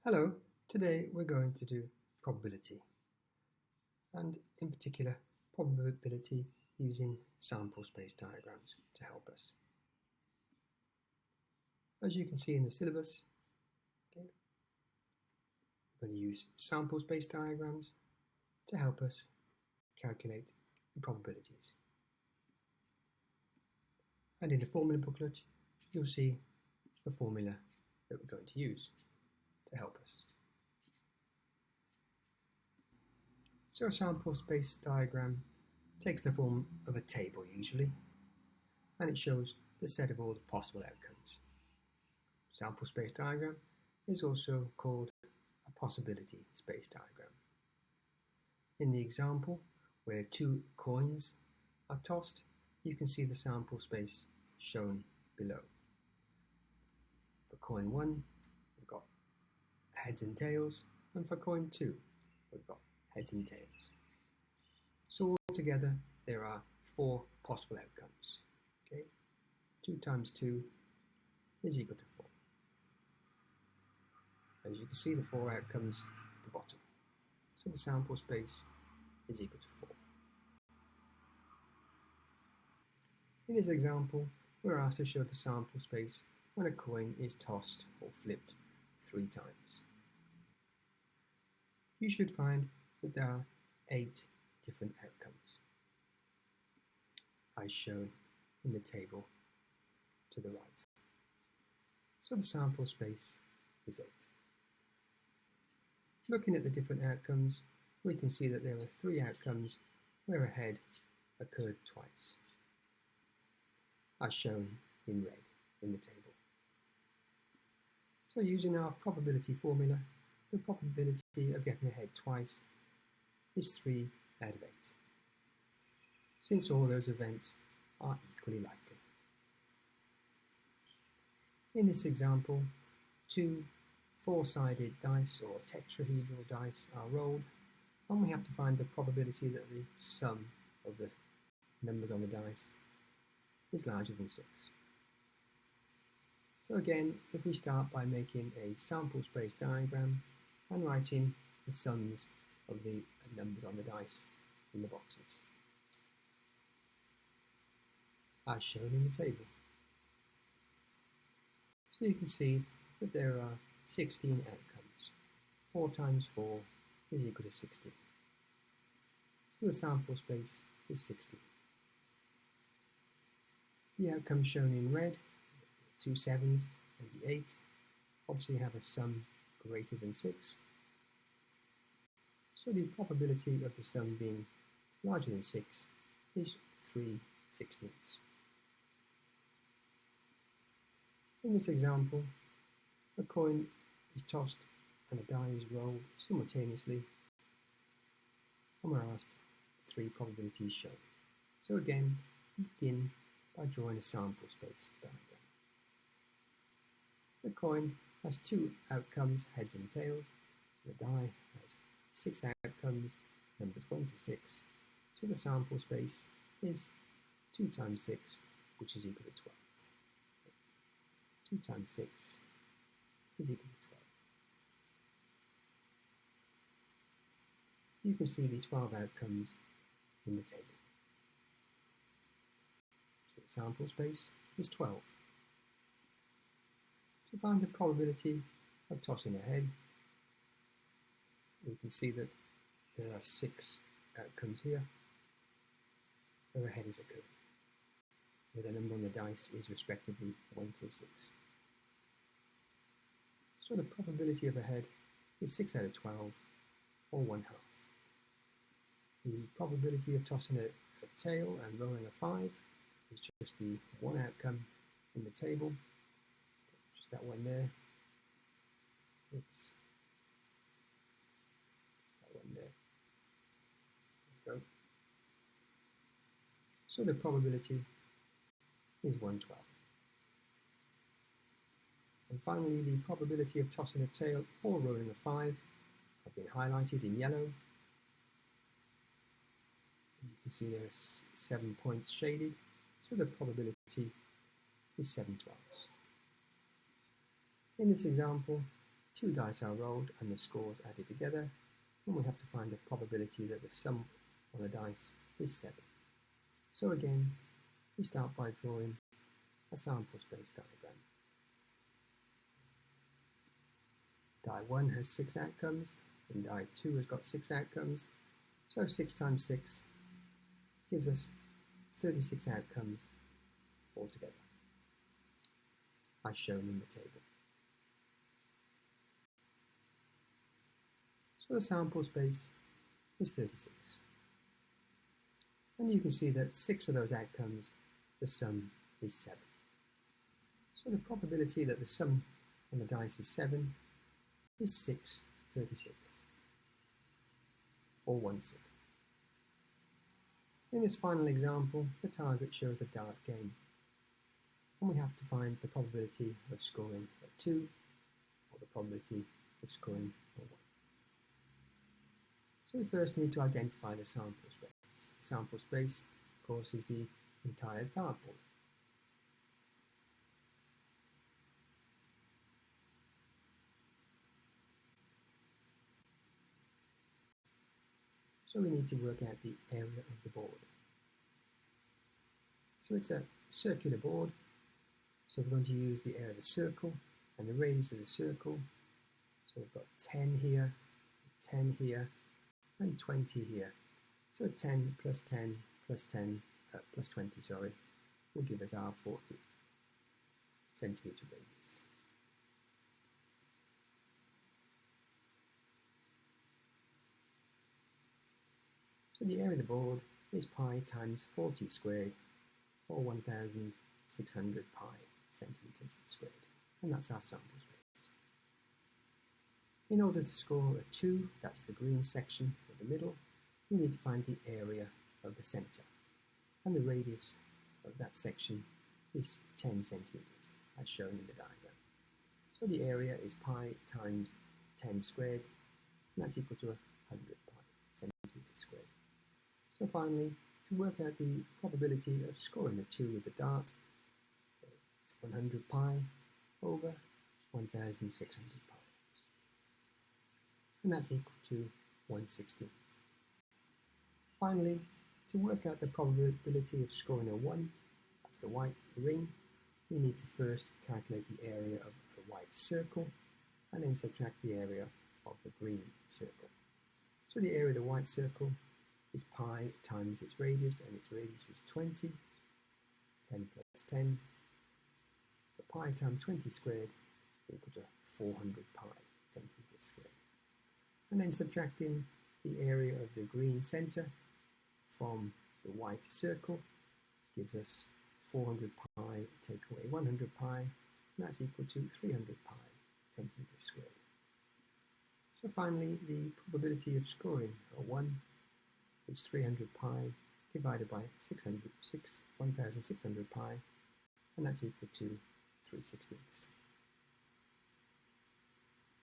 Hello, today we're going to do probability, and in particular probability using sample space diagrams to help us. As you can see in the syllabus, we're going to use sample space diagrams to help us calculate the probabilities. And in the formula booklet, you'll see the formula that we're going to use to help us. So a sample space diagram takes the form of a table usually, and it shows the set of all the possible outcomes. Sample space diagram is also called a possibility space diagram. In the example where two coins are tossed, you can see the sample space shown below. For coin 1, we've got heads and tails, and for coin 2, we've got heads and tails. So altogether, there are 4 possible outcomes. Okay, 2 times 2 is equal to 4. As you can see, the 4 outcomes at the bottom. So the sample space is equal to 4. In this example, we're asked to show the sample space when a coin is tossed or flipped 3 times. You should find that there are 8 different outcomes, as shown in the table to the right. So the sample space is 8. Looking at the different outcomes, we can see that there are 3 outcomes where a head occurred twice, as shown in red in the table. So using our probability formula, the probability of getting a head twice is 3 out of 8, since all those events are equally likely. In this example, 2 4-sided dice or tetrahedral dice are rolled, and we have to find the probability that the sum of the numbers on the dice is larger than 6. So again, if we start by making a sample space diagram and writing the sums of the numbers on the dice in the boxes, as shown in the table. So you can see that there are 16 outcomes. 4 times 4 is equal to 16. So the sample space is 16. The outcomes shown in red, 2 7s and the 8, obviously have a sum greater than 6. So the probability of the sum being larger than 6 is 3/16. In this example, a coin is tossed and a die is rolled simultaneously, and we're asked 3 probabilities shown. So again, we begin by drawing a sample space diagram. The coin has 2 outcomes, heads and tails. The die has 6 outcomes, numbers 1 to 6. So the sample space is 2 times 6, which is equal to 12. 2 times 6 is equal to 12. You can see the 12 outcomes in the table. So the sample space is 12. To find the probability of tossing a head, we can see that there are 6 outcomes here where a head is occurring, where the number on the dice is respectively 1 through 6. So the probability of a head is 6 out of 12, or 1/2. The probability of tossing a tail and rolling a 5 is just the 1 outcome in the table, just that one there. Oops. That one there. There we go. So the probability is 1/12. And finally, the probability of tossing a tail or rolling a 5 have been highlighted in yellow. You can see there are 7 points shaded, so the probability is 7/12. In this example, 2 dice are rolled and the scores added together, and we have to find the probability that the sum on the dice is 7. So again, we start by drawing a sample space diagram. Die 1 has 6 outcomes, and die 2 has got 6 outcomes, so 6 times 6 gives us 36 outcomes altogether, as shown in the table. So the sample space is 36. And you can see that 6 of those outcomes, the sum is 7. So the probability that the sum on the dice is 7 is 6/36, or 1/6. In this final example, the target shows a dart game, and we have to find the probability of scoring a 2, or the probability of scoring a 1. So we first need to identify the sample space. The sample space, of course, is the entire dartboard. So we need to work out the area of the board. So it's a circular board, so we're going to use the area of the circle and the radius of the circle. So we've got 10 here, 10 here, and 20 here. So 10 plus 10 plus 10 plus 20, will give us our 40 centimetre radius. So the area of the board is pi times 40 squared, or 1,600 pi centimetres squared, and that's our sample space. In order to score a 2, that's the green section of the middle, we need to find the area of the centre, and the radius of that section is 10 centimetres, as shown in the diagram. So the area is pi times 10 squared, and that's equal to 100 pi centimetres squared. So finally, to work out the probability of scoring a 2 with the dart, it's 100 pi over 1,600 pi, and that's equal to 1/16. Finally, to work out the probability of scoring a 1, that's the white ring, we need to first calculate the area of the white circle and then subtract the area of the green circle. So the area of the white circle is pi times its radius, and its radius is 20, 10 plus 10, so pi times 20 squared equal to 400 pi centimetres squared. And then subtracting the area of the green centre from the white circle gives us 400 pi take away 100 pi, and that's equal to 300 pi centimetres squared. So finally, the probability of scoring a 1 is 300 pi divided by 1,600 pi, and that's equal to 3/16.